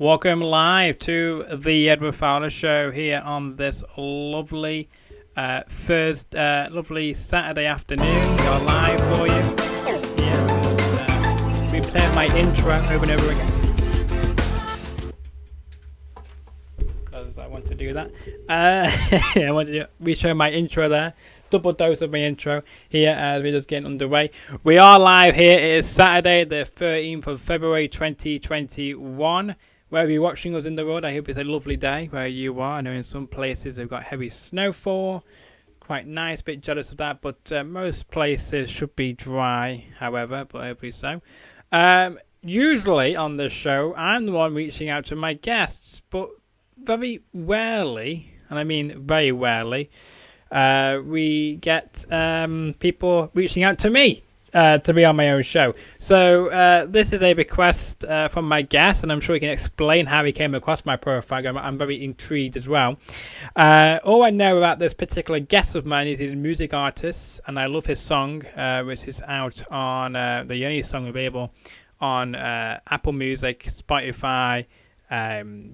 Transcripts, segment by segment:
Welcome live to the Edward Fowler Show here on this lovely lovely Saturday afternoon. We are live for you. Yeah, we playing my intro over and over again because I want to do that. I want to re-show my intro there. Double dose of my intro here as we're just getting underway. We are live here. It is Saturday, the 13th of February 2021. Wherever you're watching us in the world, I hope it's a lovely day where you are. I know in some places they've got heavy snowfall. Quite nice, bit jealous of that, but most places should be dry, however, but hopefully so. Usually on the show, I'm the one reaching out to my guests, but very rarely, and I mean very rarely, we get people reaching out to me to be on my own show. So this is a request from my guest, and I'm sure he can explain how he came across my profile. I'm very intrigued as well. All I know about this particular guest of mine is he's a music artist, and I love his song, which is out on the only song available on Apple Music, Spotify,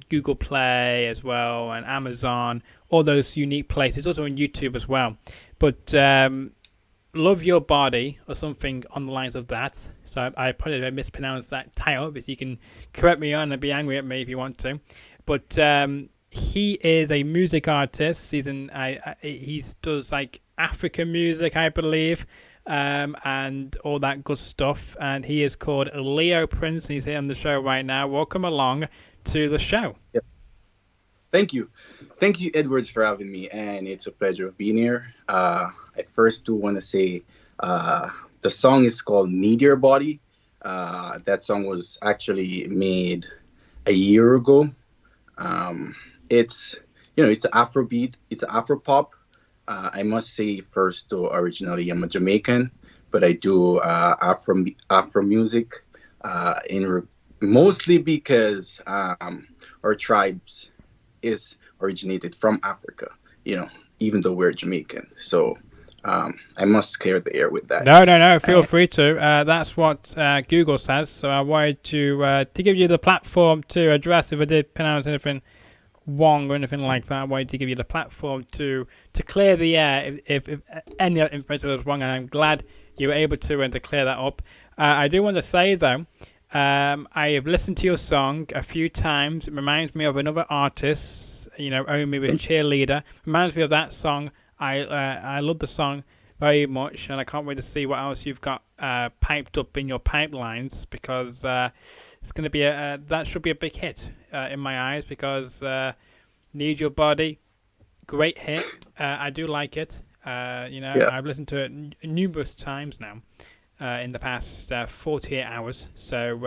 Google Play as well, and Amazon, all those unique places, also on YouTube as well. But Love Your Body or something on the lines of that. So I probably mispronounced that title, but you can correct me on and be angry at me if you want to. But he is a music artist. He does like African music, I believe, and all that good stuff. And he is called Leoo Prince, and he's here on the show right now. Welcome along to the show. Yep. Thank you, Edwards, for having me, and it's a pleasure being here. I first do want to say the song is called "Need Your Body." That song was actually made a year ago. It's it's an Afrobeat, it's an Afro pop. I must say first, though, originally I'm a Jamaican, but I do Afro music mostly because our tribes is originated from Africa, even though we're Jamaican. So I must clear the air with that. No. Feel free to. That's what Google says. So I wanted to give you the platform to address if I did pronounce anything wrong or anything like that. I wanted to give you the platform to clear the air if any information was wrong, and I'm glad you were able to clear that up. I do want to say though, I have listened to your song a few times. It reminds me of another artist, Omi with Cheerleader. Reminds me of that song. I love the song very much, and I can't wait to see what else you've got piped up in your pipelines, because it's going to be that should be a big hit in my eyes, because Need Your Body, great hit. I do like it. Yeah. I've listened to it numerous times now. In the past 48 hours, so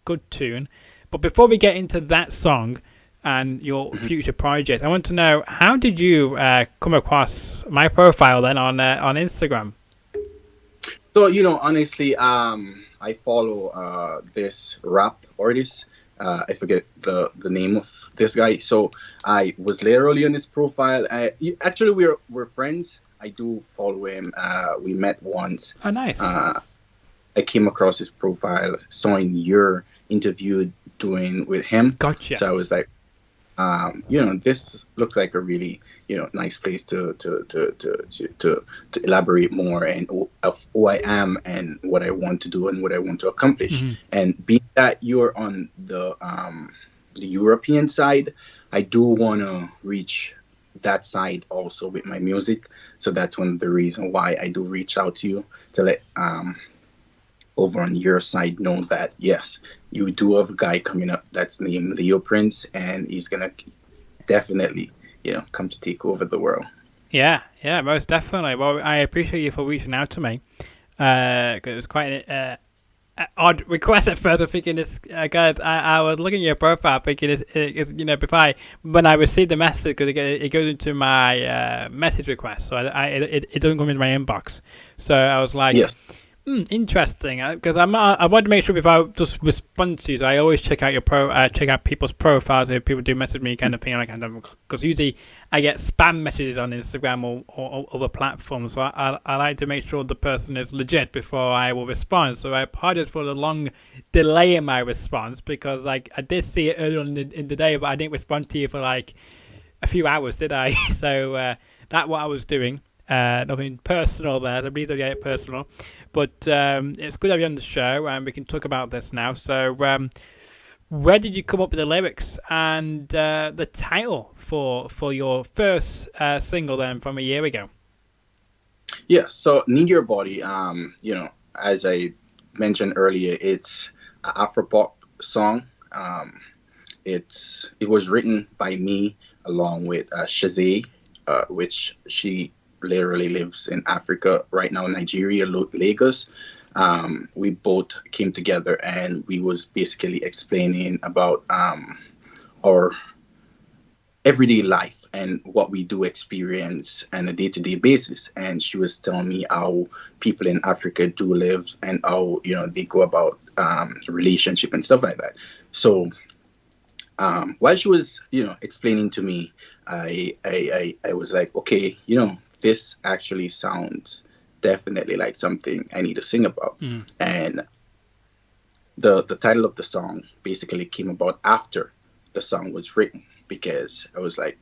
good tune. But before we get into that song and your future project, I want to know, how did you come across my profile then on Instagram? So honestly, I follow this rap artist. I forget the name of this guy. So I was literally on his profile. Actually, we're friends. I do follow him. We met once. Oh, nice. I came across his profile, saw your interview doing with him. Gotcha. So I was like, this looks like a really, nice place to elaborate more and of who I am and what I want to do and what I want to accomplish. Mm-hmm. And being that you're on the European side, I do want to reach that side also with my music. So that's one of the reasons why I do reach out to you, to let over on your side know that yes, you do have a guy coming up that's named Leoo Prince, and he's gonna definitely come to take over the world. Yeah, most definitely. Well, I appreciate you for reaching out to me, because it was quite an odd request at first. I'm thinking this, guys. I was looking at your profile, thinking it's when I received the message, because it goes into my message request, so it doesn't come into my inbox. So I was like, Yes. Interesting, because I want to make sure before I just respond to you, so I always check out check out people's profiles if people do message me, kind of thing, like because usually I get spam messages on Instagram or other platforms, so I like to make sure the person is legit before I will respond. So I apologize for the long delay in my response because like I did see it earlier on in the day, but I didn't respond to you for like a few hours, did I? So that's what I was doing. Nothing personal there, so please don't get it personal. But it's good to have you on the show, and we can talk about this now. So, where did you come up with the lyrics and the title for your first single then from a year ago? Yeah, so Need Your Body, as I mentioned earlier, it's an Afropop song. It was written by me along with Shazay, which she literally lives in Africa right now, Nigeria, Lagos. We both came together and we was basically explaining about our everyday life and what we do experience on a day-to-day basis. And she was telling me how people in Africa do live and how they go about relationship and stuff like that. So while she was explaining to me, I was like, okay, this actually sounds definitely like something I need to sing about. And the title of the song basically came about after the song was written, because I was like,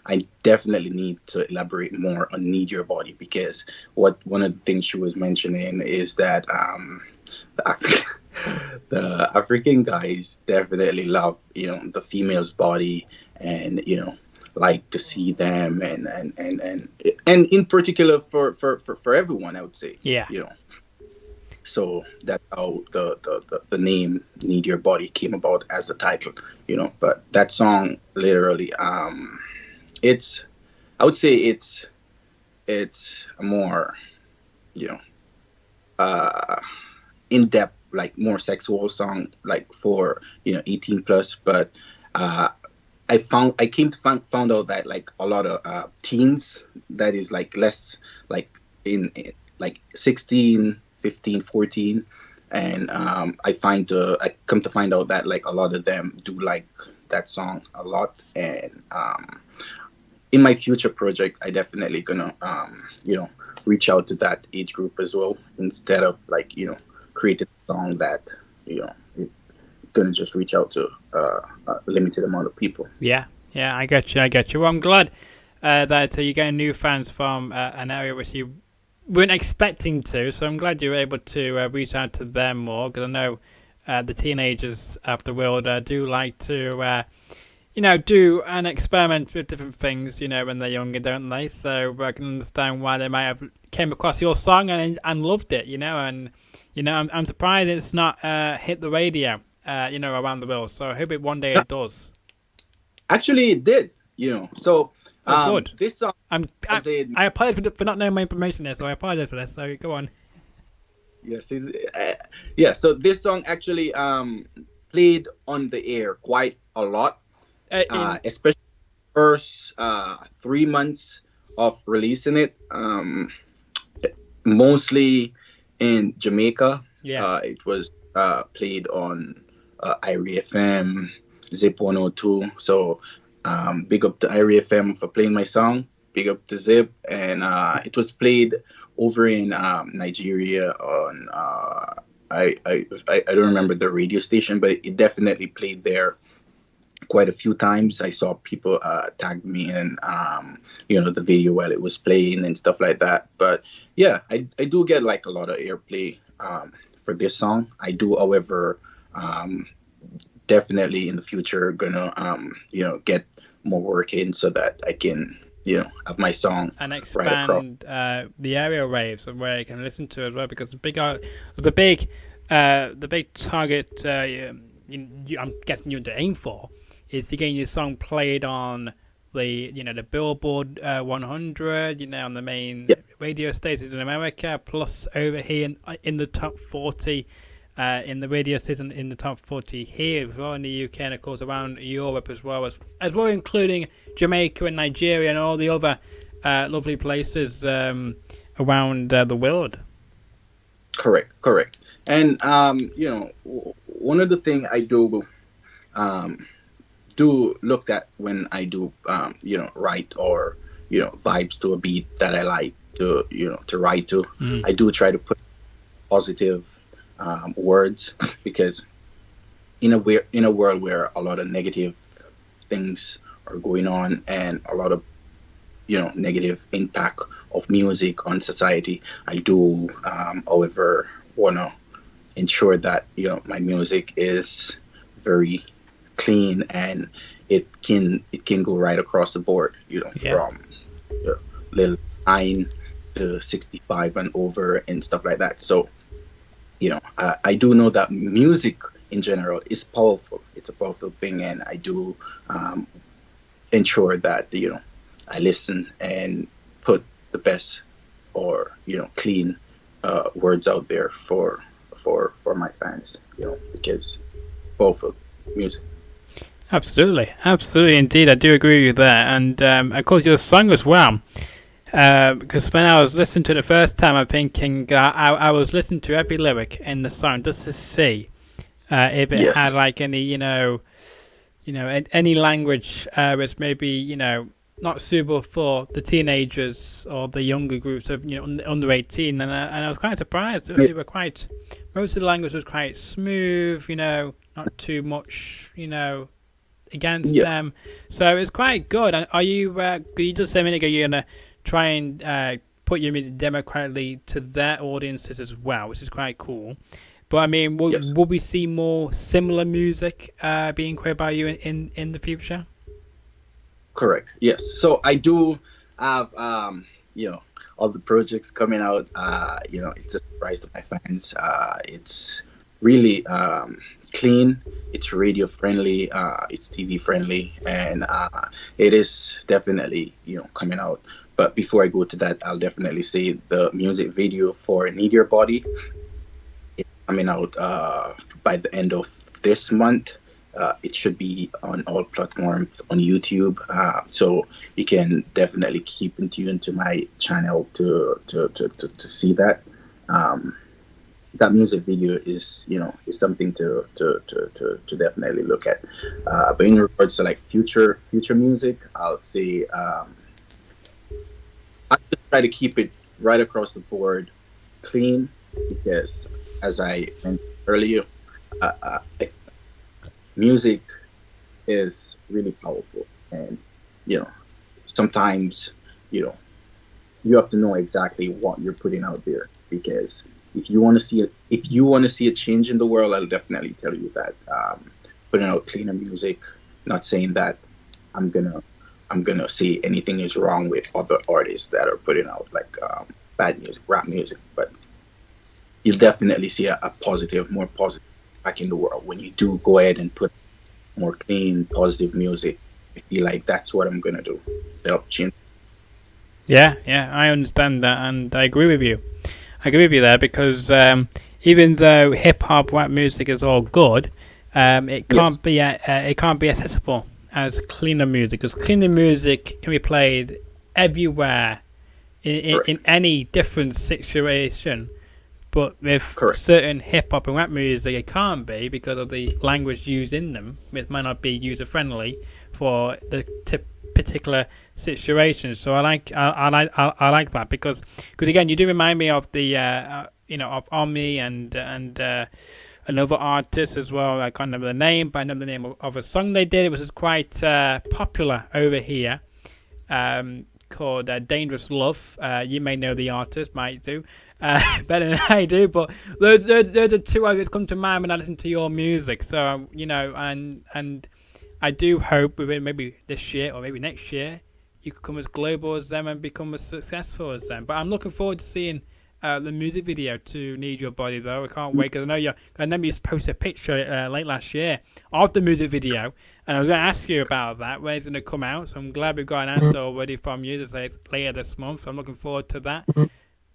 I definitely need to elaborate more on Need Your Body, because one of the things she was mentioning is that the African guys definitely love the female's body, and like to see them, and in particular for everyone, I would say. Yeah. So that's how the name Need Your Body came about as the title. But that song literally, it's I would say it's a more uh in depth, like more sexual song, like for 18 plus. But I came to found out that like a lot of teens, that is like less, like in like 16, 15, 14, and I come to find out that like a lot of them do like that song a lot. And in my future project, I definitely gonna reach out to that age group as well, instead of like create a song that it's gonna just reach out to a limited amount of people. Yeah, I get you. Well, I'm glad that you're getting new fans from an area which you weren't expecting to. So I'm glad you were able to reach out to them more, because I know the teenagers of the world do like to do an experiment with different things, when they're younger, don't they? So I can understand why they might have came across your song and loved it, and I'm surprised it's not hit the radio, around the world. So I hope one day it does. Actually, it did, So good. This song, I apologize for not knowing my information there, so I apologize for this. So go on. Yes, yeah. So this song actually played on the air quite a lot, especially first 3 months of releasing it. Mostly in Jamaica. Yeah. It was played on Irie FM, Zip 102. So big up to Irie FM for playing my song. Big up to Zip. And it was played over in Nigeria on I don't remember the radio station, but it definitely played there quite a few times. I saw people tag me in the video while it was playing and stuff like that. But yeah, I do get like a lot of airplay for this song. I do, however, definitely in the future gonna get more work in so that I can have my song and expand the area waves of where you can listen to as well, because the big target I'm guessing you're to aim for is to get your song played on the Billboard 100, on the main radio stations in America, plus over here in the top 40, in the radio station in the top 40 here as well in the UK, and of course around Europe as well, including Jamaica and Nigeria and all the other lovely places around the world. Correct, correct. And one of the thing I um, do look at when I do write or vibes to a beat that I like to write to. Mm. I do try to put positive words because in a world where a lot of negative things are going on and a lot of negative impact of music on society, I do however want to ensure that my music is very clean and it can go right across the board, Yeah. from little 9 to 65 and over and stuff like that. So I do know that music in general is powerful. It's a powerful thing, and I do um, ensure that I listen and put the best or clean words out there for my fans. Because powerful music. Absolutely, absolutely, indeed. I do agree with you there, and of course your song as well. Because when I was listening to it the first time, I'm thinking I was listening to every lyric in the song just to see if it had Yes. like any any language which maybe not suitable for the teenagers or the younger groups of under 18, and I was quite surprised. Yeah. They were quite most of the language was quite smooth, not too much against Yeah. them, so it's quite good. And are you? You just said a minute ago you're gonna try and put your music democratically to their audiences as well, which is quite cool. But I mean, Yes. will we see more similar music being created by you in the future? Correct. Yes. So I do have all the projects coming out. It's a surprise to my fans. It's really clean. It's radio friendly. It's TV friendly, and it is definitely coming out. But before I go to that, I'll definitely say the music video for "Need Your Body" is coming out by the end of this month. It should be on all platforms on YouTube, so you can definitely keep in tune to my channel to see that. Um, that music video is something to definitely look at. But in regards to like future music, I'll say I just try to keep it right across the board clean because, as I mentioned earlier, music is really powerful, and you know sometimes you know you have to know exactly what you're putting out there because if you want to see a change in the world, I'll definitely tell you that putting out cleaner music. Not saying that I'm gonna I'm gonna say anything is wrong with other artists that are putting out like bad music, rap music, but you'll definitely see a positive, more positive back in the world when you do go ahead and put more clean, positive music. I feel like that's what I'm gonna do to help change. Yeah, yeah, I understand that, and I agree with you. I agree with you there because even though hip hop rap music is all good, Yes, it can't be accessible as cleaner music because cleaner music can be played everywhere in correct, any different situation. But with correct. certain hip hop and rap music, it can't be because of the language used in them. It might not be user friendly for the particular situation. So I like that because again, you do remind me of the of Omni and another artist as well. I can't remember the name, but I know the name of a song they did. It was quite popular over here. Called Dangerous Love. You may know the artist, might do better than I do, but those are two that come to mind when I listen to your music. So and I do hope within maybe this year or maybe next year you could come as global as them and become as successful as them. But I'm looking forward to seeing the music video to "Need Your Body," though. I can't wait because I know you. I remember you posted a picture late last year of the music video, and I was going to ask you about that. When it's going to come out? So I'm glad we've got an answer already from you to say it's later this month. So I'm looking forward to that.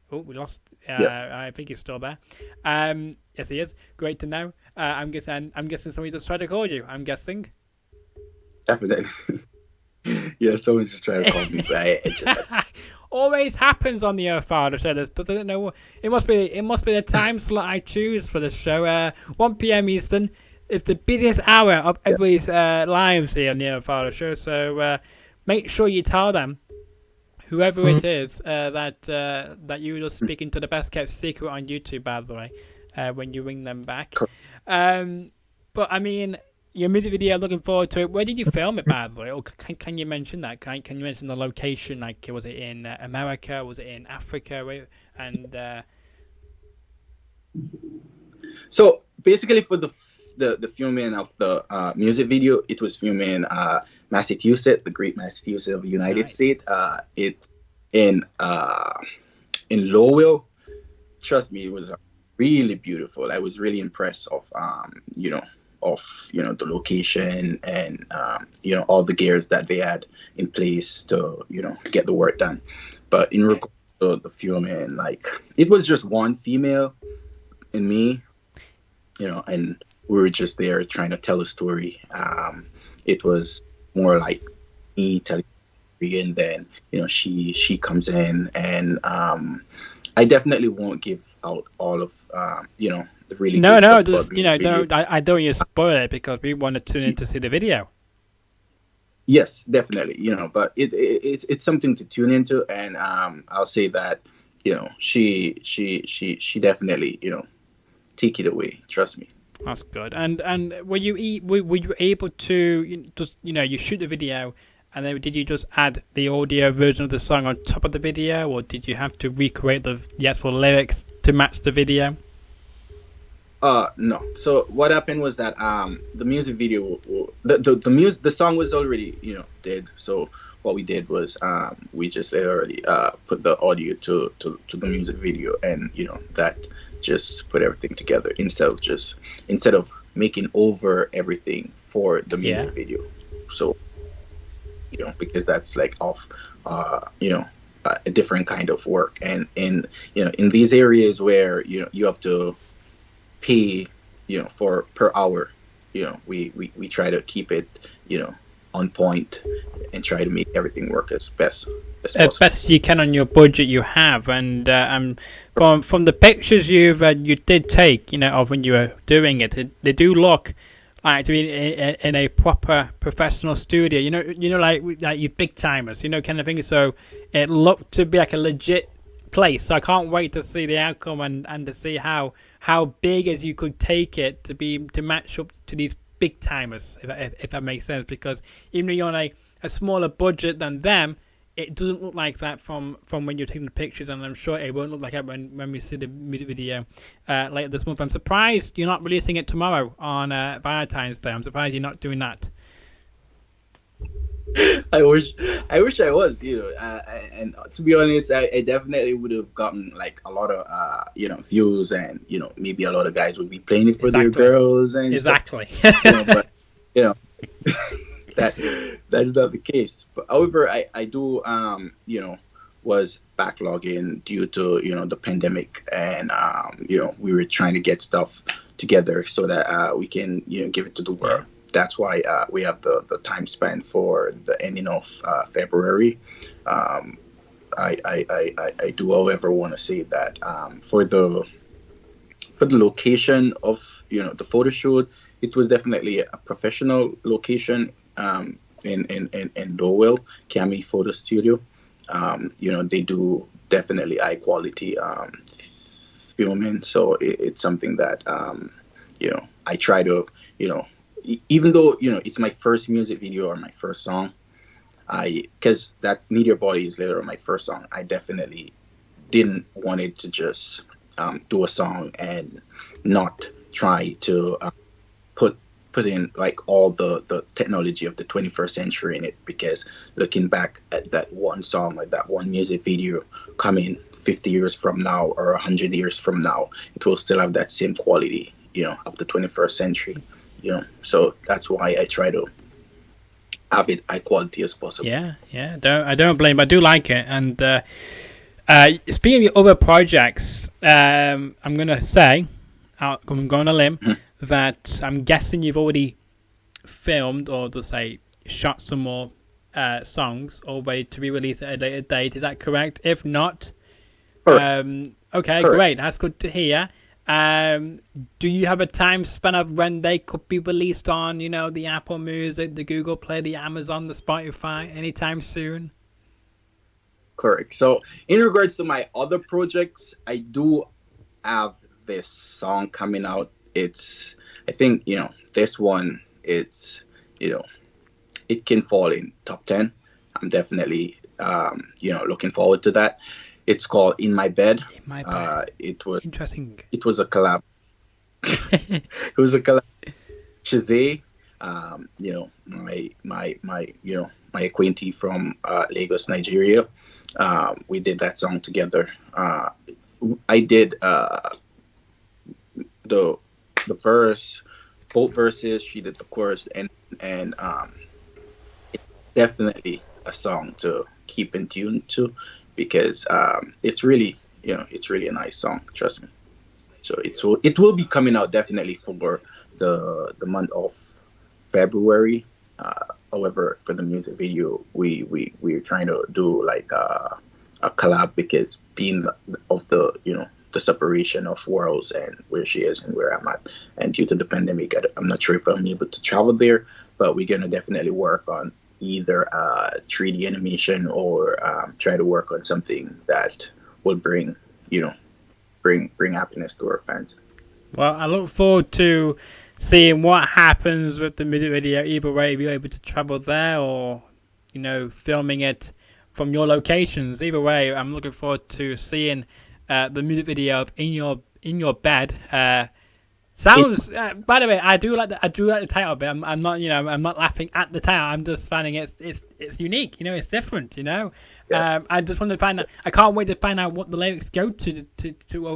Oh, we lost. Yes, I think he's still there. Yes, he is. Great to know. I'm guessing somebody just tried to call you. I'm guessing. definitely. Yeah, someone's just trying to call me, but I just Always happens on the Fowler show. Doesn't know. It must be the time slot I choose for the show. 1 p.m. Eastern. It's the busiest hour of yeah. everybody's lives here on the Fowler show. So make sure you tell them, whoever it is, that you were just speaking to the best kept secret on YouTube. By the way, when you ring them back. But I mean, your music video, looking forward to it. Where did you film it, by the way? Or can you mention that? Can you mention the location? Like, was it in America? Was it in Africa? And So basically, for the filming of the music video, it was filmed in Massachusetts, the great Massachusetts of the United States. It in Lowell. Trust me, it was really beautiful. I was really impressed of the location and all the gears that they had in place to get the work done. But in regard to the filming, like, it was just one female and me, and we were just there trying to tell a story. It was more like me telling a story, and then she comes in, and I definitely won't give out all of the really no, good stuff just about the music video. I don't want you to spoil it because we want to tune in to see the video. Yes, definitely. But it's something to tune into, and I'll say that she definitely take it away. Trust me. That's good. And were you able to just you shoot the video, and then did you just add the audio version of the song on top of the video, or did you have to recreate the actual lyrics to match the video? No. So what happened was that the music video, the song was already dead. So what we did was we just literally put the audio to the music video, and that just put everything together instead of making over everything for the music video. So because that's like off a different kind of work, and in these areas where you have to pay for per hour, we try to keep it on point and try to make everything work as best as possible. As best you can on your budget you have. And from the pictures you did take of when you were doing it, they do look like to be in a proper professional studio, like you big timers, kind of thing. So it looked to be like a legit place. So I can't wait to see the outcome and to see how big as you could take it to match up to these big timers, if that makes sense. Because even though you're on a smaller budget than them, it doesn't look like that from when you're taking the pictures, and I'm sure it won't look like that when we see the music video later this month. I'm surprised you're not releasing it tomorrow on Valentine's Day. I'm surprised you're not doing that. I wish I was, and to be honest, I definitely would have gotten like a lot of views, and maybe a lot of guys would be playing it for their girls and exactly. But that's not the case. But however, I do was backlogging due to the pandemic, and we were trying to get stuff together so that we can give it to the world. That's why we have the time span for the ending of February. I do, however, want to say that for the location of the photo shoot, it was definitely a professional location in Lowell, Cami Photo Studio. They do definitely high quality filming, so it's something that I try to even though it's my first music video or my first song, because that Need Your Body is literally my first song, I definitely didn't want it to just do a song and not try to put in like all the technology of the 21st century in it, because looking back at that one song or that one music video coming 50 years from now or 100 years from now, it will still have that same quality of the 21st century. So that's why I try to have it high quality as possible. Yeah. I don't blame. I do like it. And speaking of your other projects, I'm gonna say, I'm going on a limb, that I'm guessing you've already filmed or to say shot some more songs all ready to be released at a later date. Is that correct? If not, Correct. okay, Correct. great. That's good to hear. Do you have a time span of when they could be released on, the Apple Music, the Google Play, the Amazon, the Spotify, anytime soon? Correct. So in regards to my other projects, I do have this song coming out. It's I think, this one, it's you know it can fall in top 10. I'm definitely looking forward to that. It's called In My Bed. In my bed. Interesting. It was a collab. It was a collab. Shazay, my acquaintance from Lagos, Nigeria. We did that song together. I did the verse, both verses. She did the chorus, and it's definitely a song to keep in tune to, because it's really a nice song. Trust me. So it will be coming out definitely for the month of February. However, for the music video, we're trying to do like a collab, because being of the separation of worlds, and where she is and where I'm at, and due to the pandemic, I'm not sure if I'm able to travel there, but we're gonna definitely work on either 3D animation, or try to work on something that will bring happiness to our fans. Well, I look forward to seeing what happens with the music video. Either way, if you're able to travel there, or filming it from your locations. Either way, I'm looking forward to seeing the music video of in your bed. Sounds. By the way, I do like the title of it. I'm not I'm not laughing at the title. I'm just finding it's unique. It's different. Yeah. I just want to find out. I can't wait to find out what the lyrics go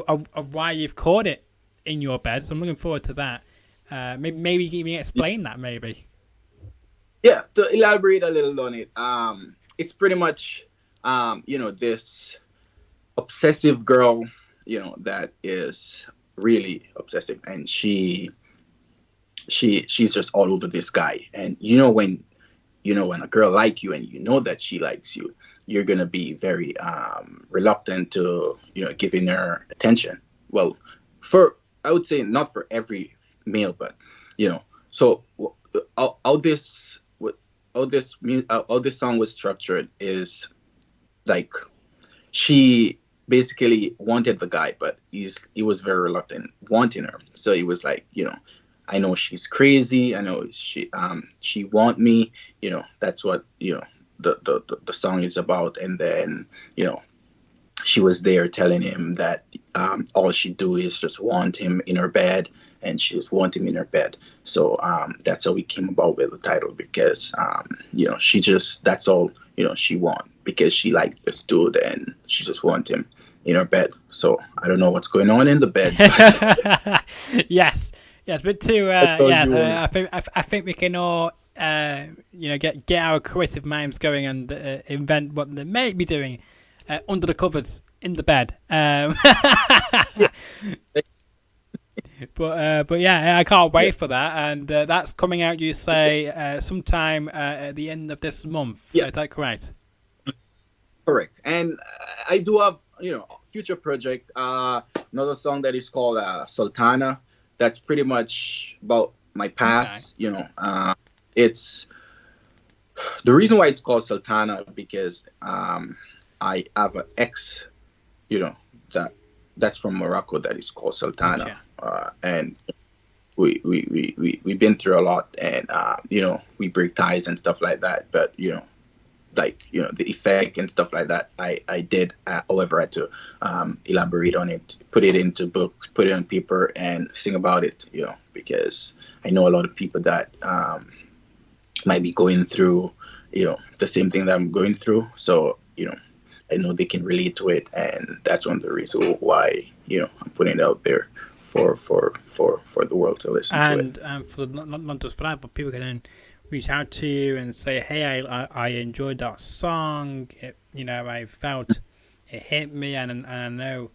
of why you've called it In Your Bed. So I'm looking forward to that. Maybe you can explain that. Maybe. Yeah, to elaborate a little on it, it's pretty much, this obsessive girl, that is really obsessive, and she's just all over this guy. And when a girl like you, and that she likes you, you're gonna be very reluctant to giving her attention. Well, for I would say not for every male, but so how this song was structured is like, she basically wanted the guy, but he was very reluctant wanting her. So he was like, I know she's crazy. I know she want me. That's what the song is about. And then she was there telling him that all she do is just want him in her bed, and she just want him in her bed. So that's how we came about with the title, because that's all she want, because she liked this dude, and she just want him in her bed. So I don't know what's going on in the bed. Yes, but too. I think we can all get our creative minds going, and invent what they may be doing under the covers in the bed. But yeah, I can't wait for that, and that's coming out. You say sometime at the end of this month. Yeah. Is that correct? Correct. And I do have future project. Another song that is called Sultana. That's pretty much about my past. Okay. It's the reason why it's called Sultana, because I have an ex, that's from Morocco, that is called Sultana. And we've been through a lot, and we break ties and stuff like that. But the effect and stuff like that, I did. However, I had to elaborate on it, put it into books, put it on paper, and sing about it. Because I know a lot of people that might be going through the same thing that I'm going through. So I know they can relate to it, and that's one of the reasons why I'm putting it out there for the world to listen to it. And for not just for that, but people can then reach out to you and say, "Hey, I enjoyed that song. I felt it hit me, and I know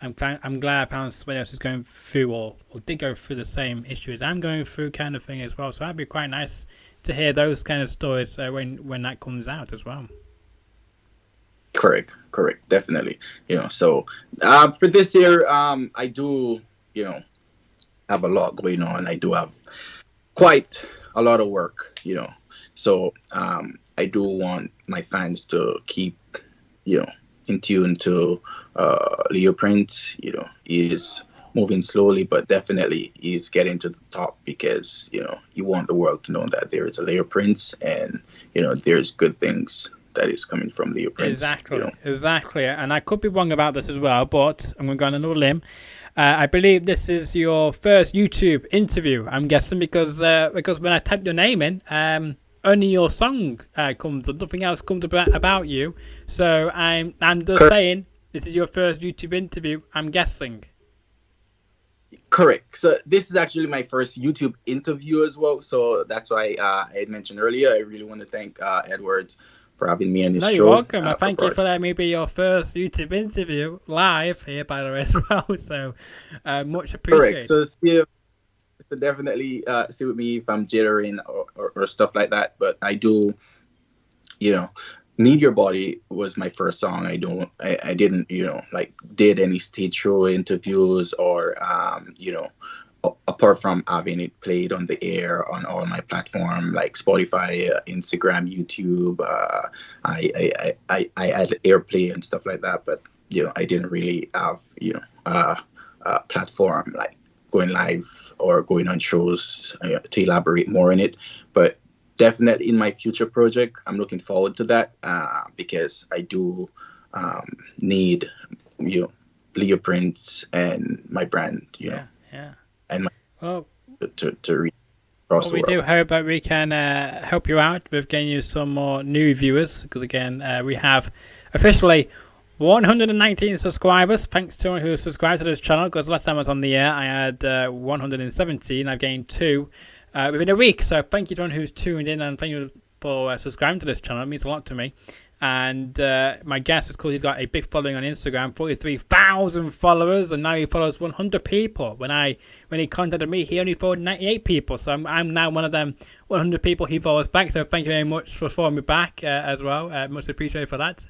I'm glad I found somebody else who's going through or did go through the same issues I'm going through, kind of thing as well." So that'd be quite nice to hear those kind of stories when that comes out as well. Correct, definitely. So for this year, I do, have a lot going on. I do have quite a lot of work, So I do want my fans to keep, in tune to Leoo Prince. He is moving slowly, but definitely he's getting to the top because you want the world to know that there is a Leoo Prince, and there's good things that is coming from Leoo Prince. Exactly. And I could be wrong about this as well, but I'm going to go on another limb. I believe this is your first YouTube interview, I'm guessing, because when I type your name in, only your song comes up. Nothing else comes about you. So I'm just saying this is your first YouTube interview, I'm guessing. Correct. So this is actually my first YouTube interview as well. So that's why I had mentioned earlier, I really want to thank Edward for having me on this show. You're welcome. Thank you for letting me be your first YouTube interview live here, by the way, as well. So much appreciated. Correct. So definitely see with me if I'm jittering or stuff like that. But I do, Need Your Body was my first song. I didn't, did any stage show interviews or, apart from having it played on the air on all my platform like Spotify, Instagram, YouTube. I had airplay and stuff like that, but I didn't really have a platform like going live or going on shows to elaborate more on it. But definitely in my future project, I'm looking forward to that because I do need Leoo Prince and my brand, and to reach across the world. We do hope that we can help you out with getting you some more new viewers, because again, we have officially 119 subscribers. Thanks to anyone who subscribed to this channel, because last time I was on the air I had 117. I've gained 2 within a week, so thank you to anyone who's tuned in, and thank you for subscribing to this channel. It means a lot to me. And my guest, of course, he's got a big following on Instagram, 43,000 followers, and now he follows 100 people. When he contacted me, he only followed 98 people, so I'm now one of them 100 people he follows back. So thank you very much for following me back as well. Much appreciated for that.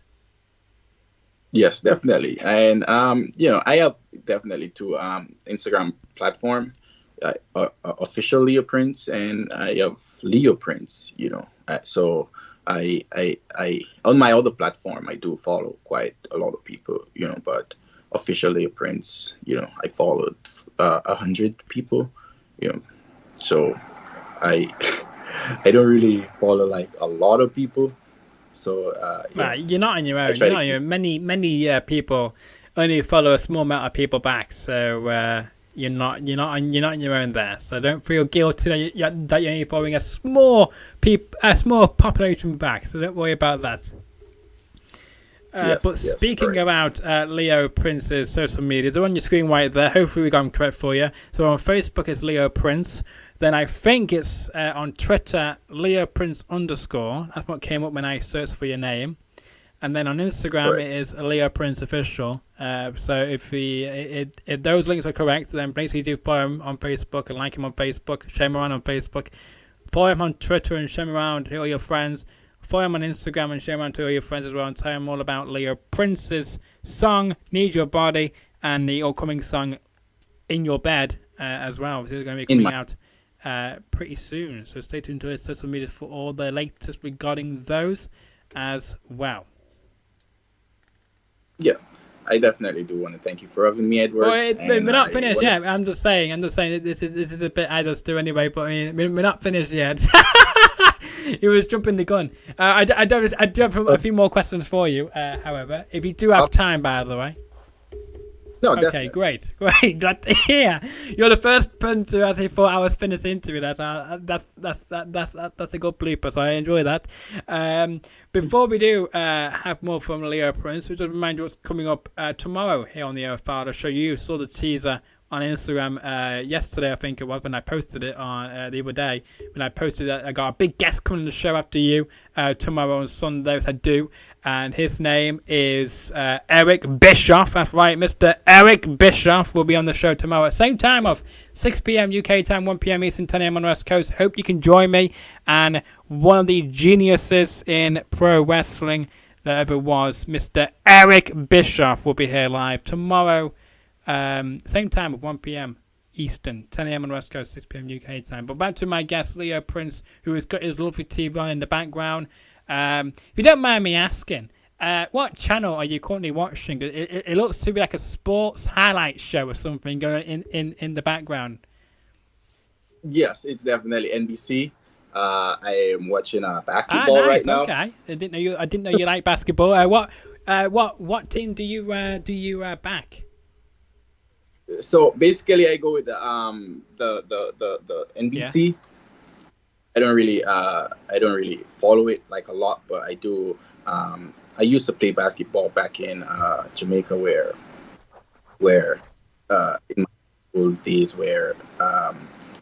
Yes, definitely. And I have definitely 2 Instagram platform, official Leoo Prince, and I have Leoo Prince. So I on my other platform I do follow quite a lot of people, but officially Leoo Prince, I followed 100 people, so I don't really follow like a lot of people. So you're not on your own. You're not on your own. Many people only follow a small amount of people back, so you're not on your own there. So don't feel guilty that you're only following a small population back. So don't worry about that. But speaking about Leoo Prince's social media, they're on your screen right there. Hopefully we got them correct for you. So on Facebook it's Leoo Prince. Then I think it's on Twitter, Leoo Prince _. That's what came up when I searched for your name. And then on Instagram, It is Leoo Prince Official. So if those links are correct, then basically do follow him on Facebook and like him on Facebook, share him around on Facebook. Follow him on Twitter and share him around to all your friends. Follow him on Instagram and share him around to all your friends as well, and tell him all about Leoo Prince's song, Need Your Body, and the upcoming song, In Your Bed, as well. This is going to be coming out pretty soon, so stay tuned to his social media for all the latest regarding those as well. Yeah, I definitely do want to thank you for having me, Edward. We're not finished yet. I'm just saying this is a bit I just do anyway, but I mean, we're not finished yet. He was jumping the gun. I do have a few more questions for you, however, if you do have time, by the way. No, okay, great. Glad to hear. You're the first person to actually thought I was finished the interview. That's a good blooper. So I enjoy that. Before we do have more from Leoo Prince, we just remind you what's coming up tomorrow here on the Edward Fowler Show. You saw the teaser on Instagram yesterday, I think it was, when I posted it on the other day. When I posted it, I got a big guest coming on the show after you tomorrow on Sunday, which I do. And his name is Eric Bischoff. That's right, Mr. Eric Bischoff will be on the show tomorrow at the same time of 6 p.m. UK time, 1 p.m. Eastern, 10 a.m. on the West Coast. Hope you can join me and one of the geniuses in pro wrestling that ever was, Mr. Eric Bischoff, will be here live tomorrow, same time of 1 p.m. Eastern, 10 a.m. on the West Coast, 6 p.m. UK time. But back to my guest, Leoo Prince, who has got his lovely TV on in the background. If you don't mind me asking, what channel are you currently watching? It looks to be like a sports highlight show or something going in the background. Yes, it's definitely NBC. I am watching basketball nice, right now. Okay, I didn't know you like basketball. What team do you back? So basically, I go with the NBC. Yeah. I don't really follow it like a lot, but I do. I used to play basketball back in Jamaica, where in my school days, where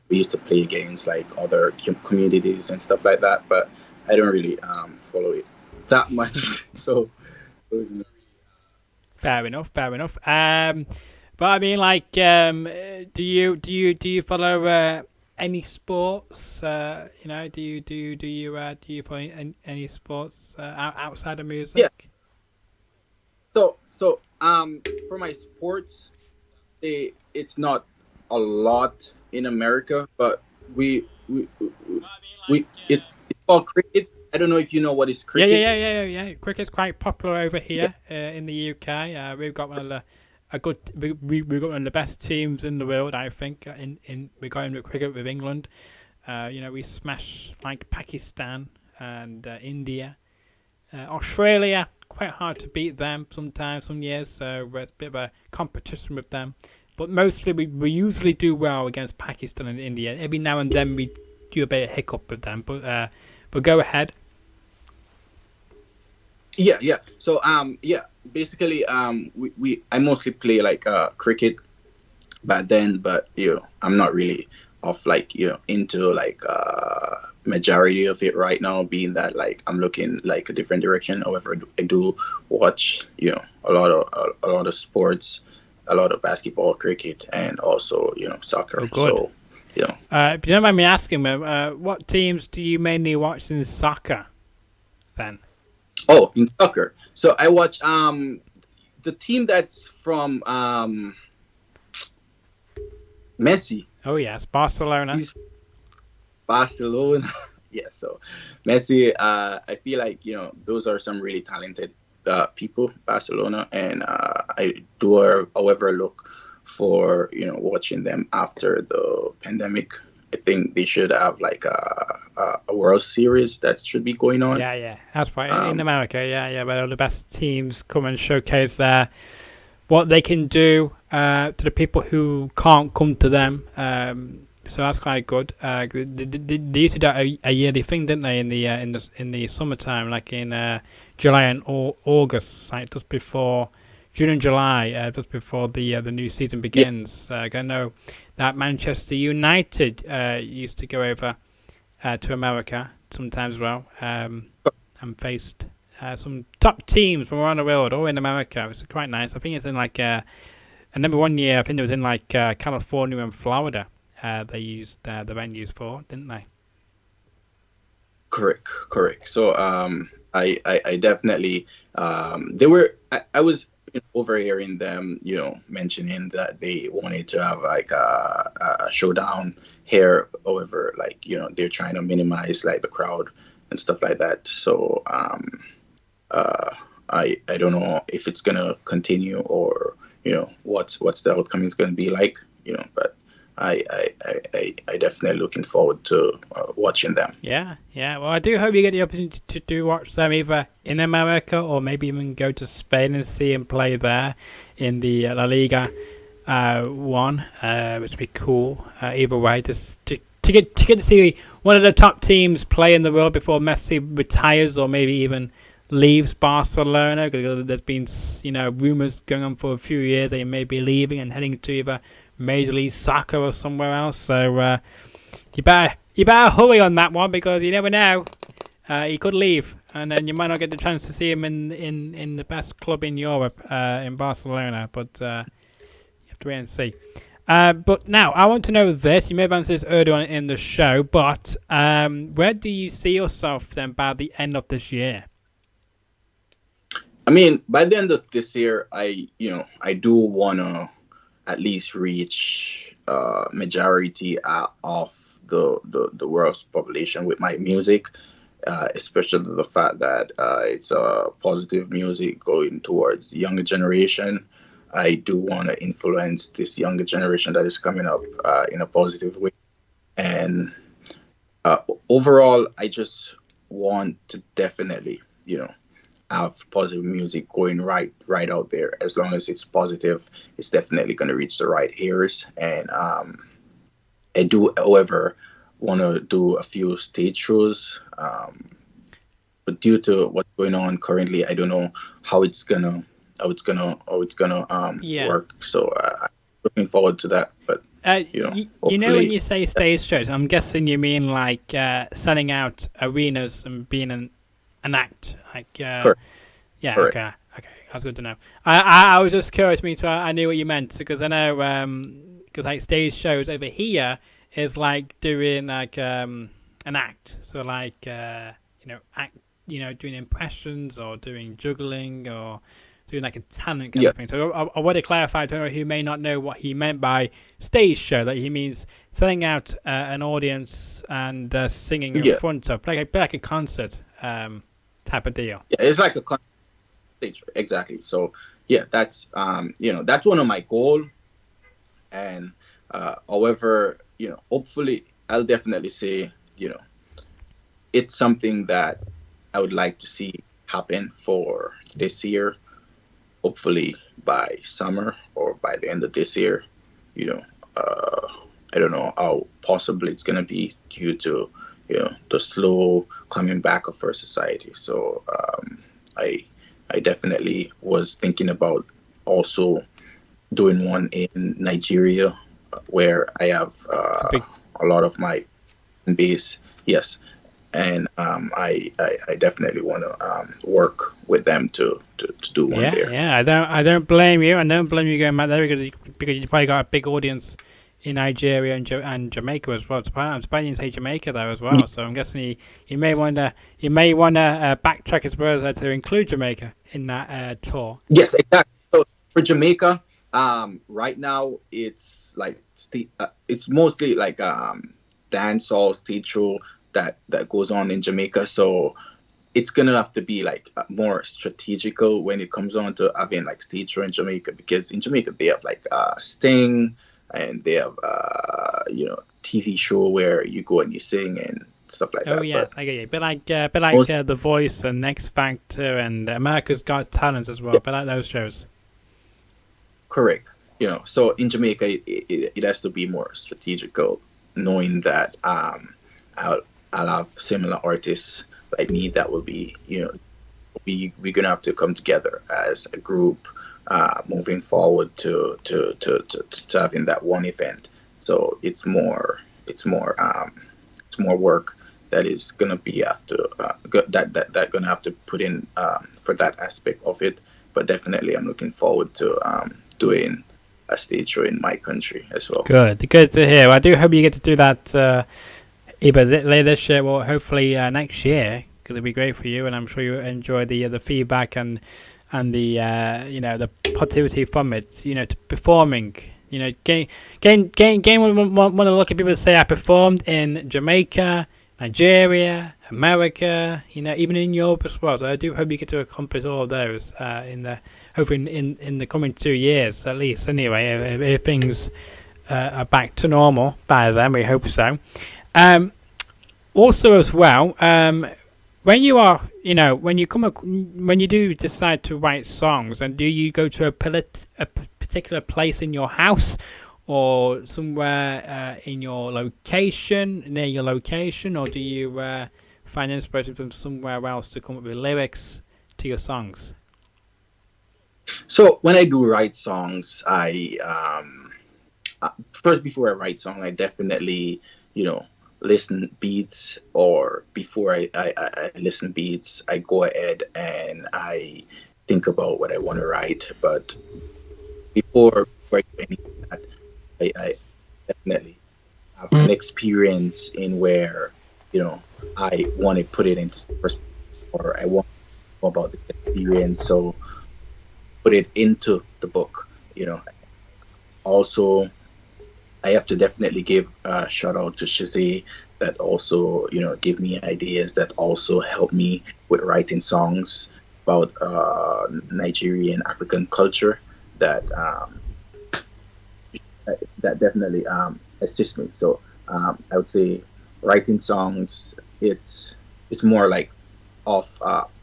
we used to play against like other communities and stuff like that. But I don't really follow it that much. So. Fair enough. But I mean, like, do you follow any sports? Do you play any sports outside of music? Yeah. So for my sports, it's not a lot in America, but it's called cricket. I don't know if you know what is cricket. Yeah. Cricket's quite popular over here in the UK. We've got one of we've got one of the best teams in the world, I think. We're going with cricket with England. We smash like Pakistan and India, Australia. Quite hard to beat them sometimes, some years. So it's a bit of a competition with them. But mostly we usually do well against Pakistan and India. Every now and then we do a bit of hiccup with them. But go ahead. Yeah. So basically I mostly play like cricket back then, but I'm not really into like majority of it right now, being that like I'm looking like a different direction. However, I do watch a lot of sports, a lot of basketball, cricket, and also soccer. Oh, good. So if you don't mind me asking, what teams do you mainly watch in soccer then? Oh, in soccer. So I watch the team that's from Messi. Oh yes, Barcelona. Barcelona. Yeah, so Messi, I feel like those are some really talented people, Barcelona, and I do however look for watching them after the pandemic. I think they should have like a World Series that should be going on. Yeah, that's right. In America, where all the best teams come and showcase what they can do to the people who can't come to them. So that's quite good. They used to do a yearly thing, didn't they? In the summertime, like in July and August, like just before June and July, just before the new season begins. I know that Manchester United used to go over to America sometimes as well, and faced some top teams from around the world, all in America. It's quite nice. I think it's in like I remember one year, I think it was in like California and Florida. They used the venues for, didn't they? Correct. So I definitely I was overhearing them mentioning that they wanted to have like a showdown here. However, like they're trying to minimize like the crowd and stuff like that. So I don't know if it's gonna continue or what's the outcome is gonna be like. But I definitely looking forward to watching them. Yeah. Well, I do hope you get the opportunity to watch them either in America or maybe even go to Spain and see him play there in the La Liga 1, which would be cool. Either way, just to get to see one of the top teams play in the world before Messi retires or maybe even leaves Barcelona. Because there's been rumors going on for a few years that he may be leaving and heading to either Major League Soccer or somewhere else. So you better hurry on that one, because you never know. He could leave, and then you might not get the chance to see him in the best club in Europe, in Barcelona. But you have to wait and see. But now I want to know this. You may have answered this earlier on in the show, but where do you see yourself then by the end of this year? I mean, by the end of this year, I do wanna at least reach majority of the world's population with my music, especially the fact that it's positive music going towards the younger generation. I do want to influence this younger generation that is coming up in a positive way. And uh, overall, I just want to definitely, have positive music going right out there. As long as it's positive, it's definitely going to reach the right ears. And I do, however, want to do a few stage shows. But due to what's going on currently, I don't know how it's gonna Yeah. work. So I'm looking forward to that. But You know, when hopefully, you say stage shows, I'm guessing you mean like selling out arenas and being an act. Like, correct, yeah, correct. okay, okay, that's good to know. I was just curious, me too. I knew what you meant because I know because like stage shows over here is like doing like an act. So like act, doing impressions or doing juggling or doing like a talent kind Yeah, of thing. So I want to clarify to anyone who may not know what he meant by stage show, that he means selling out an audience and singing in yeah, front of like a concert type of deal. yeah. It's like a stage, exactly. So yeah, that's one of my goal. And however, hopefully, I'll definitely say, it's something that I would like to see happen for this year. Hopefully by summer or by the end of this year. You know, uh, I don't know how possible it's gonna be due to the slow coming back of our society. So I I definitely was thinking about also doing one in Nigeria, where I have A big a lot of my base. Yes, and I definitely want to work with them to do one Yeah, there. yeah. I don't blame you. I don't blame you going back there because you've probably got a big audience in Nigeria and Jamaica as well. I'm surprised you didn't say Jamaica there as well. So I'm guessing you may wanna backtrack as well as to include Jamaica in that tour. Yes, exactly. So for Jamaica, right now it's mostly like dancehall stage show that goes on in Jamaica. So it's gonna have to be like more strategical when it comes on to having like stage show in Jamaica, because in Jamaica they have like Sting, and they have TV show where you go and you sing and stuff like Oh that. yeah, But I get you. Bit like most The Voice and X Factor and America's Got Talent as well. But like those shows. correct, so in Jamaica it has to be more strategical, knowing that I'll I'll have similar artists like me that will be we're gonna have to come together as a group, moving forward to having that one event. So it's more work that is gonna be after that gonna have to put in for that aspect of it. But definitely, I'm looking forward to doing a stage show in my country as well. Good to hear. I do hope you get to do that either later this year or hopefully next year, because it'd be great for you, and I'm sure you enjoy the feedback and the the positivity from it. To performing. Gain one of the lucky people to say I performed in Jamaica, Nigeria, America. Even in Europe as well. So I do hope you get to accomplish all of those in the hopefully in the coming 2 years at least. Anyway, if things are back to normal by then, we hope so. Um, Also, as well, when you are, when you do decide to write songs, and do you go to a particular place in your house or somewhere in your location, near your location, or do you find inspiration from somewhere else to come up with lyrics to your songs? So when I do write songs, first, before I write song, I definitely listen beats, or before I listen beats, I go ahead and I think about what I want to write. But before I do any of that, I definitely have an experience in where I want to put it into perspective, or I want to know about the experience, so put it into the book. Also, I have to definitely give a shout out to Shizzy, that also give me ideas, that also help me with writing songs about Nigerian African culture, that that definitely assists me. So I would say writing songs, it's more like of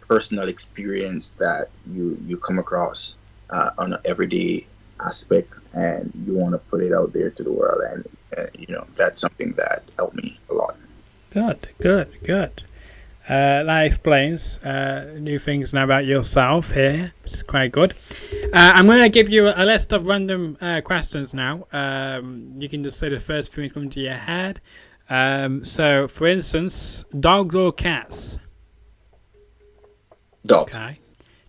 personal experience that you come across on an everyday aspect, and you want to put it out there to the world, and that's something that helped me a lot. Good, good, good. That explains new things now about yourself here, which is quite good. I'm going to give you a list of random questions now. You can just say the first few that come to your head. So, for instance, dogs or cats? Dogs. Okay.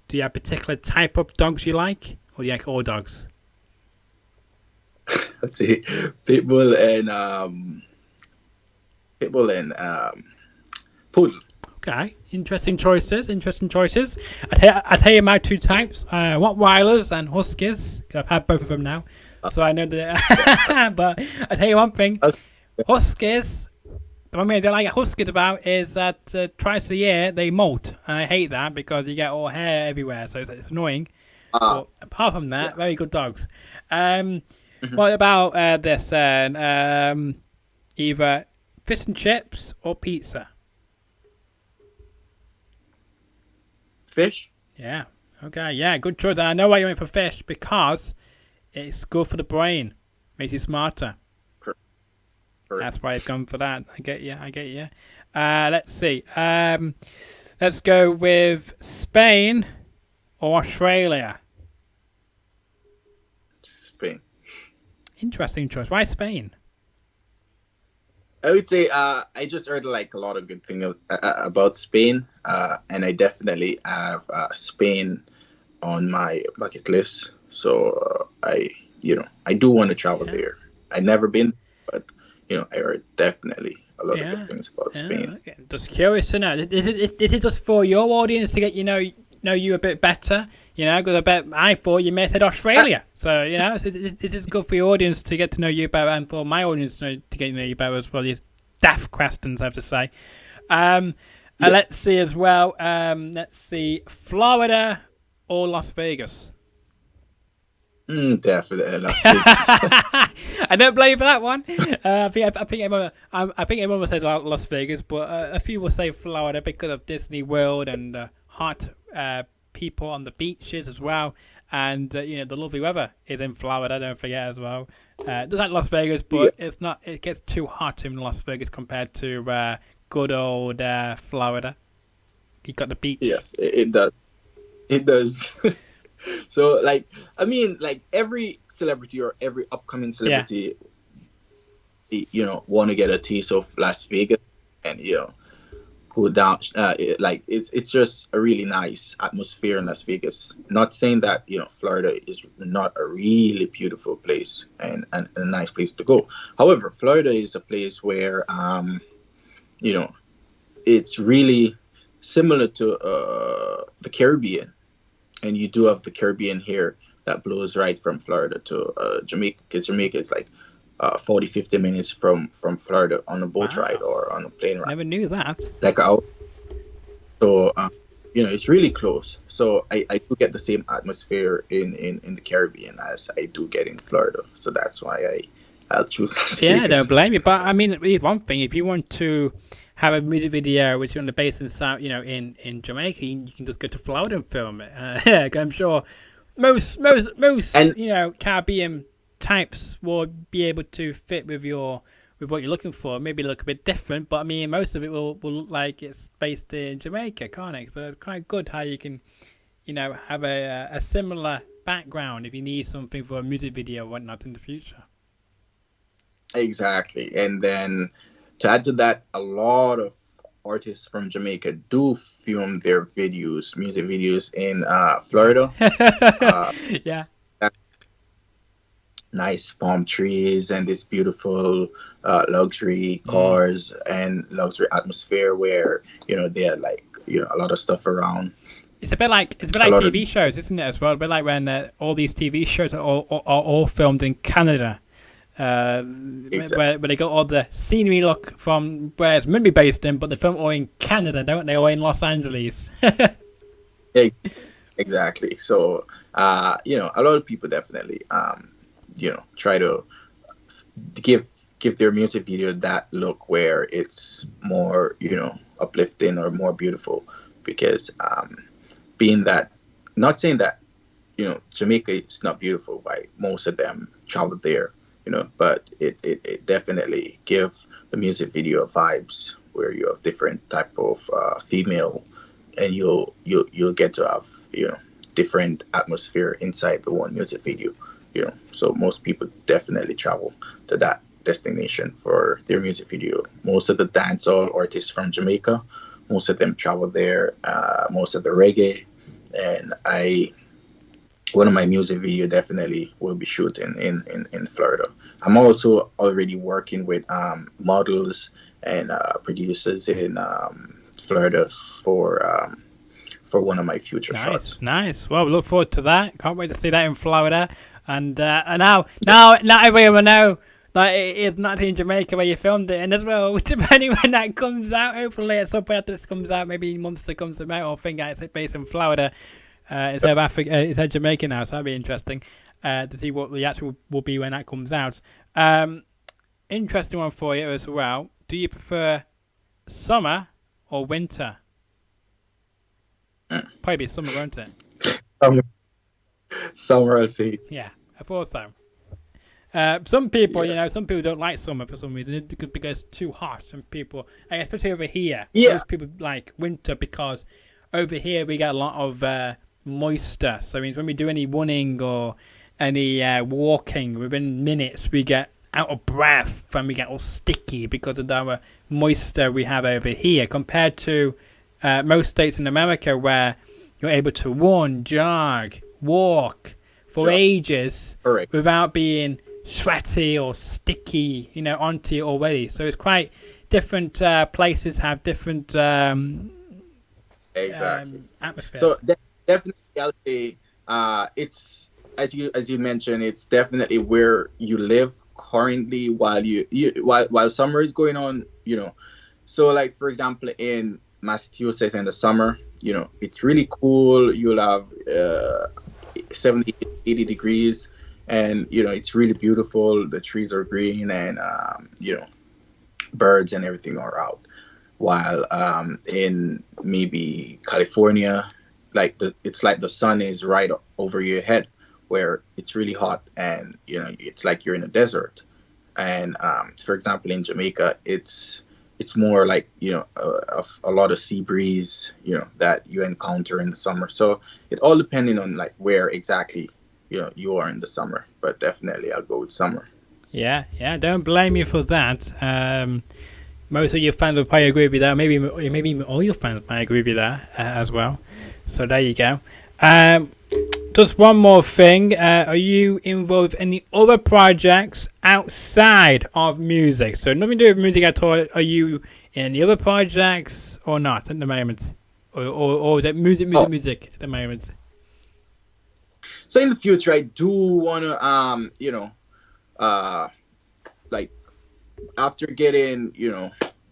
Do you have a particular type of dogs you like? Or do you like all dogs? Let's see, pitbull and poodle. Okay, interesting choices. Interesting choices. I tell you my two types: Rottweilers and Huskies. 'Cause I've had both of them now, so I know that. But I tell you one thing: Okay. Huskies. The one thing I don't like Huskies about is that twice a year they molt. And I hate that because you get all hair everywhere, so it's annoying. Uh, But apart from that, yeah. very good dogs. What about this? Either fish and chips or pizza. Fish. Yeah. Okay. Yeah. Good choice. I know why you went for fish because it's good for the brain. Makes you smarter. Correct. That's why it's gone for that. I get you. I get you. Let's see. Let's go with Spain or Australia. Spain. Interesting choice. Why Spain? I would say I just heard like a lot of good things about Spain, and I definitely have Spain on my bucket list. So I do want to travel Yeah. there. I never been, but I heard definitely a lot of Yeah. good things about Yeah. Spain. Okay. Just curious to know. This is just for your audience to get know you a bit better. Because I thought you may have said Australia. So this is good for your audience to get to know you better, and for my audience to get to know you better as well. These daft questions, I have to say. Let's see as well. Let's see, Florida or Las Vegas. Definitely Las Vegas. I don't blame you for that one. I think everyone will say Las Vegas, but a few will say Florida because of Disney World and hot people on the beaches as well, and the lovely weather is in Florida. Don't forget as well. Just like Las Vegas, but it's not. It gets too hot in Las Vegas compared to good old Florida. You got the beach. Yes, it does. It does. So, like, I mean, like every celebrity or every upcoming celebrity, want to get a taste of Las Vegas, and go down. Like it's just a really nice atmosphere in Las Vegas. Not saying that Florida is not a really beautiful place and a nice place to go. However, Florida is a place where it's really similar to the Caribbean, and you do have the Caribbean here that blows right from Florida to Jamaica. Because Jamaica is like 40, 50 minutes from Florida on a boat Wow. ride or on a plane ride. Never knew that. Like out. So it's really close. So I do get the same atmosphere in the Caribbean as I do get in Florida. So that's why I'll choose Las Yeah, Vegas. don't blame you. But I mean, here's one thing: if you want to have a music video which you want to base in South, in Jamaica, you can just go to Florida and film it. I'm sure most And Caribbean types will be able to fit with what you're looking for. Maybe look a bit different, but I mean, most of it will look like it's based in Jamaica, can't it? So it's quite good how you can, have a similar background if you need something for a music video or whatnot in the future. exactly. And then to add to that, a lot of artists from Jamaica do film their music videos in Florida. Uh, Yeah. nice palm trees and this beautiful luxury Mm. cars and luxury atmosphere where they are like a lot of stuff around, It's a bit a like lot of TV shows, isn't it? As well, a bit like when all these TV shows are all filmed in Canada, exactly. where they got all the scenery look from where it's meant to be based in, but they film all in Canada, don't they? Or in Los Angeles. Exactly. So a lot of people definitely try to give give their music video that look where it's more uplifting or more beautiful, because being that, not saying that Jamaica is not beautiful, right? Most of them travel there, but it definitely give the music video vibes where you have different type of female, and you'll get to have different atmosphere inside the one music video. So most people definitely travel to that destination for their music video. Most of the dancehall artists from Jamaica, most of them travel there. Most of the reggae, and I one of my music video definitely will be shooting in Florida. I'm also already working with models and producers in Florida for one of my future Nice, shots. nice. Well, we look forward to that. Can't wait to see that in Florida. And now everyone will know that it is not in Jamaica where you filmed it, and as well, depending when that comes out, hopefully at some point after this comes out, maybe months to come out, or think it's based in Florida instead of Africa, instead of Jamaica now. So that'd be interesting to see what the actual will be when that comes out. Um, Interesting one for you as well. Do you prefer summer or winter? Mm. Probably be summer, won't it? Summer, summer, I'll say Yeah, I thought so. Some people, yes. some people don't like summer for some reason because it's too hot. Some people, especially over here, Yeah, most people like winter because over here we get a lot of moisture. So it means when we do any running or any walking, within minutes we get out of breath and we get all sticky because of our moisture we have over here compared to most states in America where you're able to run, jog, walk for sure. ages Correct. without being sweaty or sticky, onto you already. So it's quite different. Places have different Exactly. So atmospheres. definitely, I'll say it's as you mentioned, it's definitely where you live currently while while summer is going on. So like for example, in Massachusetts in the summer, it's really cool. You'll have 70, 80 degrees, and it's really beautiful. The trees are green, and birds and everything are out. While in maybe California, it's like the sun is right over your head, where it's really hot, and it's like you're in a desert. And for example, in Jamaica, it's more like a lot of sea breeze, that you encounter in the summer. So it all depending on like where exactly you are in the summer, but definitely I'll go with summer. Yeah, yeah. Don't blame you for that. Most of your fans will probably agree with that. Maybe even all your fans might agree with that as well. So there you go. Um, just one more thing. Are you involved in any other projects outside of music? So nothing to do with music at all. Are you in any other projects or not at the moment? Or is it Oh, music at the moment? so in the future, I do want to uh like after getting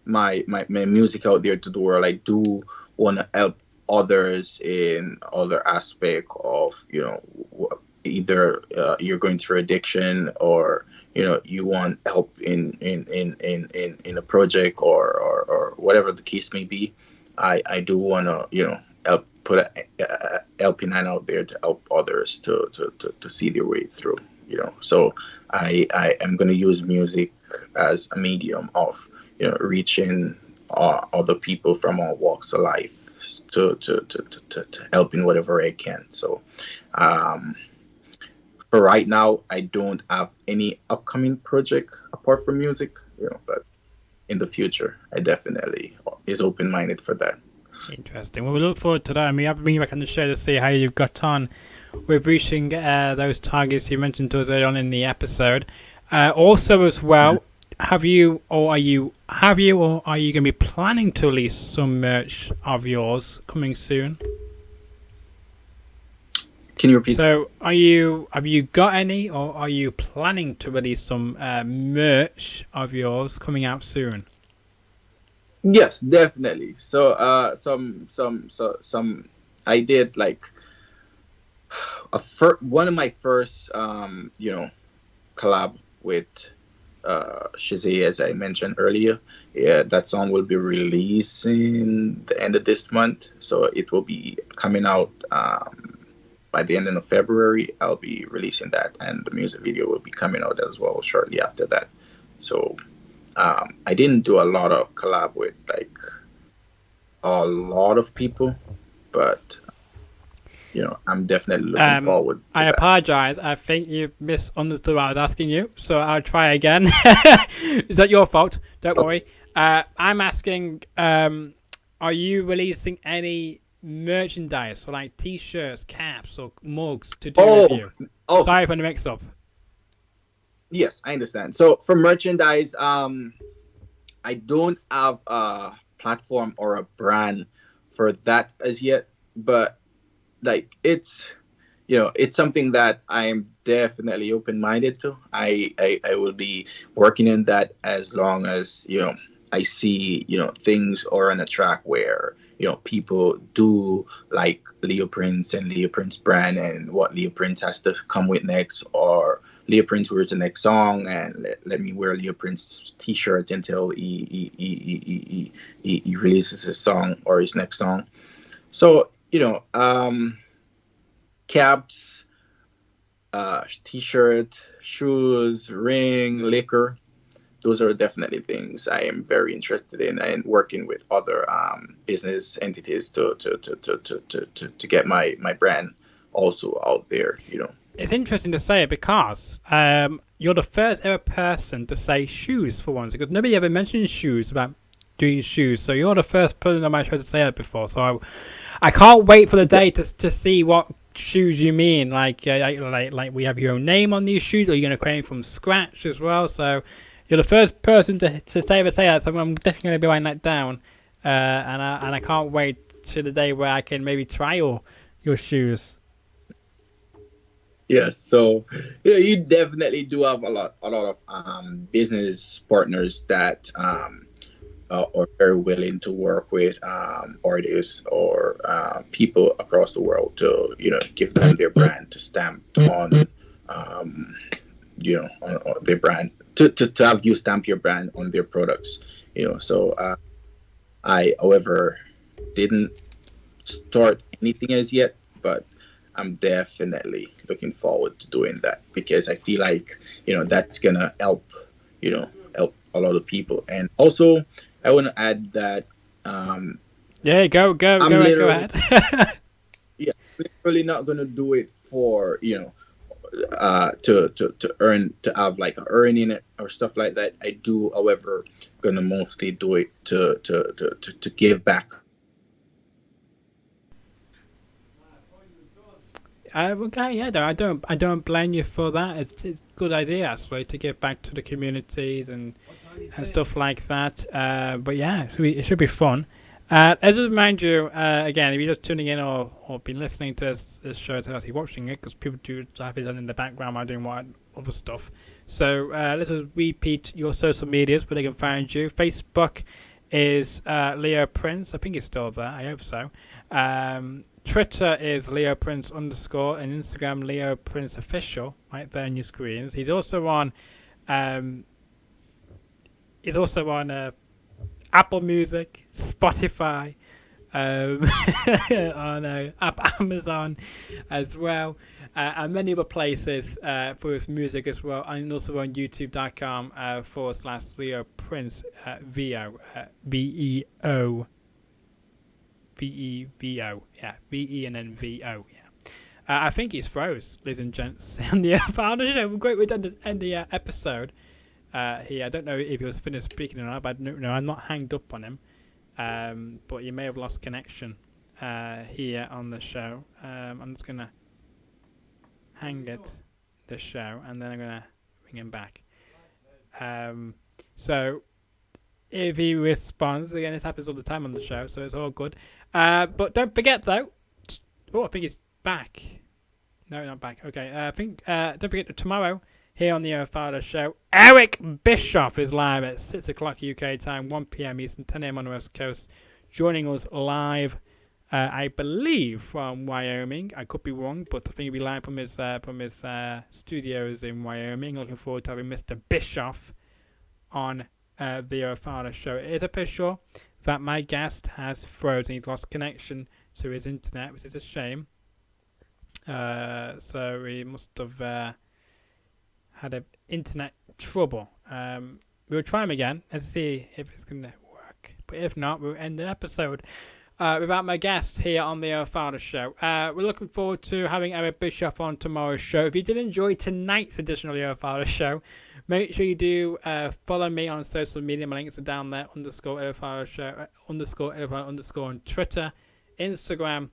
my music out there to the world, I do want to help others in other aspect of either you're going through addiction, or you want help in a project, or whatever the case may be. I do want to help put a helping hand out there to help others to see their way through. So I am going to use music as a medium of reaching other people from all walks of life to help in whatever I can. So um, for right now, I don't have any upcoming project apart from music, but in the future, I definitely is open minded for that. Interesting. Well, we look forward to that. I mean, I'll bring you back on the show to see how you've got on with reaching those targets you mentioned to us earlier on in the episode. Also, as well, have you or are you going to be planning to release some merch of yours coming soon? Can you repeat? So, have you got any, or are you planning to release some merch of yours coming out soon? Yes, definitely. So, some. I did like one of my first, collab with Shazay, as I mentioned earlier. Yeah, that song will be releasing the end of this month, so it will be coming out by the end of February. I'll be releasing that, and the music video will be coming out as well shortly after that. So I didn't do a lot of collab with like a lot of people, but I'm definitely looking forward to I that. apologize. I think you misunderstood what I was asking you, so I'll try again. Is that your fault? Don't worry. I'm asking, are you releasing any merchandise, so like T-shirts, caps, or mugs to do with you? Sorry for the mix-up. Yes, I understand. So for merchandise, I don't have a platform or a brand for that as yet, but like it's something that I'm definitely open-minded to. I will be working in that as long as I see things are on a track where people do like Leoo Prince and Leoo Prince brand and what Leoo Prince has to come with next, or Leoo Prince wears the next song and let me wear Leoo Prince t-shirt until he releases his song or his next song. So caps, t-shirt, shoes, ring, liquor. Those are definitely things I am very interested in, and working with other business entities to get my brand also out there. It's interesting to say it because you're the first ever person to say shoes for once, because nobody ever mentioned shoes about doing shoes. So you're the first person on my show to say that before. So I can't wait for the day to see what shoes you mean. Like we have your own name on these shoes, or you're gonna create from scratch as well. So you're the first person to say that. So I'm definitely gonna be writing that down. And I can't wait to the day where I can maybe try your shoes. Yes, so you definitely do have a lot of business partners that are very willing to work with artists or people across the world to give them their brand to stamp on on their brand to have you stamp your brand on their products. So I, however, didn't start anything as yet, but I'm definitely looking forward to doing that because I feel like that's gonna help a lot of people. And also I want to add that Yeah, go ahead. yeah, literally not gonna do it for to earn, to have like a earning it or stuff like that. I do, however, gonna mostly do it to give back. Okay, yeah, I don't blame you for that. It's a good idea actually to give back to the communities and stuff like that. But yeah, it should be fun. As I remind you, again, if you're just tuning in or been listening to this show, to actually watching it, because people do have it on in the background while doing other stuff. So let us repeat your social medias where they can find you. Facebook is Leoo Prince. I think it's still there. I hope so. Twitter is Leoo Prince _ and Instagram Leoo Prince official, right there on your screens. He's also on Apple Music, Spotify, on Amazon as well, and many other places for his music as well, and also on youtube.com /Leoo Prince VO, VEO. VEVO, yeah, VE and then VO, yeah. I think he's froze, ladies and gents, on the Fowler show. Great way to end the episode. Here, I don't know if he was finished speaking or not, but no, I'm not hanged up on him. But you may have lost connection here on the show. I'm just gonna hang it, the show, and then I'm going to bring him back. So if he responds, again, this happens all the time on the show, so it's all good. But don't forget, though. I think he's back. No, not back. Okay, don't forget that tomorrow, here on the Edward Fowler Show, Eric Bischoff is live at 6 o'clock UK time, 1 p.m. Eastern, 10 a.m. on the West Coast, joining us live, I believe, from Wyoming. I could be wrong, but I think he'll be live from his studios in Wyoming. Looking forward to having Mr. Bischoff on the Edward Fowler Show. It is official that my guest has frozen. He's lost connection to his internet, which is a shame. So he must have had an internet trouble. We'll try him again and see if it's going to work. But if not, we'll end the episode without my guest here on the Edward Fowler Show. We're looking forward to having Eric Bischoff on tomorrow's show. If you did enjoy tonight's edition of the Edward Fowler Show, make sure you do follow me on social media. My links are down there, _Edward Fowler Show, _Edward Fowler, on Twitter, Instagram,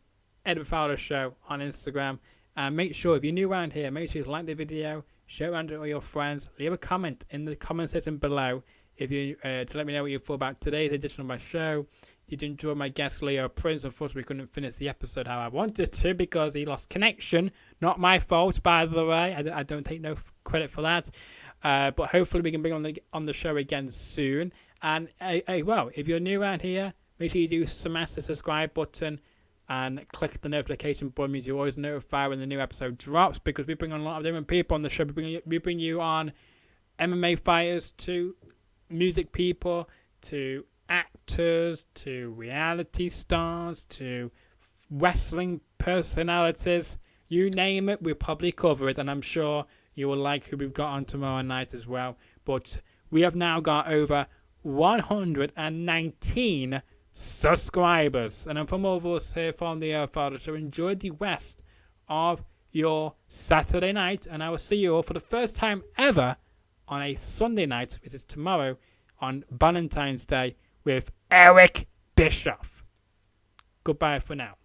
Edward Fowler Show on Instagram. And make sure, if you're new around here, make sure you like the video, share it around to all your friends, leave a comment in the comment section below if you to let me know what you thought about today's edition of my show. If you enjoy my guest Leoo Prince, unfortunately we couldn't finish the episode how I wanted to because he lost connection. Not my fault, by the way. I don't take no credit for that. But hopefully we can bring on the show again soon. And well, if you're new around here, make sure you do smash the subscribe button and click the notification button, so you're always notified when the new episode drops, because we bring on a lot of different people on the show. We bring you on MMA fighters, to music people, to actors, to reality stars, to wrestling personalities. You name it, we'll probably cover it, and I'm sure you will like who we've got on tomorrow night as well. But we have now got over 119 subscribers, and I'm from all of us here from the Edward Fowler Show. Enjoy the rest of your Saturday night, and I will see you all for the first time ever on a Sunday night, which is tomorrow on Valentine's Day, with Eric Bischoff. Goodbye for now.